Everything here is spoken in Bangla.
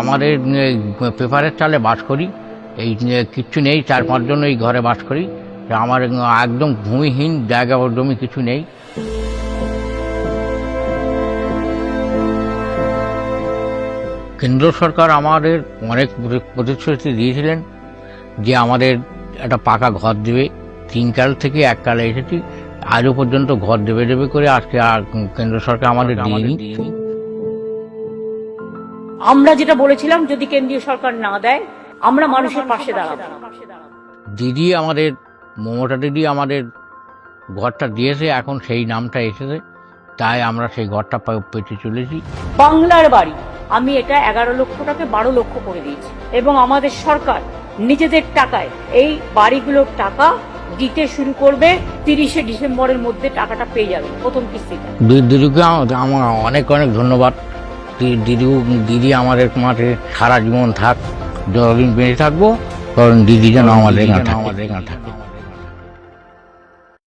আমাদের পেপারের চালে বাস করি, এই কিচ্ছু নেই, 4-5 জন এই ঘরে বাস করি। আমার একদম ভূমিহীন, জায়গা জমি কিছু নেই। কেন্দ্র সরকার আমাদের অনেক প্রতিশ্রুতি দিয়েছিলেন যে আমাদের একটা পাকা ঘর দেবে। 3 কাল থেকে 1 কালে এসেছি, আজও পর্যন্ত ঘর দেবে দেবে করে আজকে আর কেন্দ্র সরকার আমাদের দিয়নি। আমরা যেটা বলেছিলাম, যদি কেন্দ্রীয় সরকার না দেয়, আমরা মানুষের পাশে দাঁড়াবো। দিদি আমাদের, মমতা দিদি আমাদের ঘরটা দিয়েছে, এখন সেই নামটা এসেছে, তাই আমরা সেই ঘরটা পেতে চলেছি। বাংলার বাড়ি, আমি এটা 11 লক্ষ টাকা 12 লক্ষ করে দিয়েছি, এবং আমাদের সরকার নিজেদের টাকায় এই বাড়িগুলোর টাকা দিতে শুরু করবে। 30শে ডিসেম্বরের মধ্যে টাকাটা পেয়ে যাবে, প্রথম কিস্তিটা। দিদিকে আমার অনেক অনেক ধন্যবাদ। দিদি আমাদের মাঠে সারা জীবন থাক, যতদিন বেঁচে থাকবো ততদিন দিদি যেন আমাদের এখানে থাকে।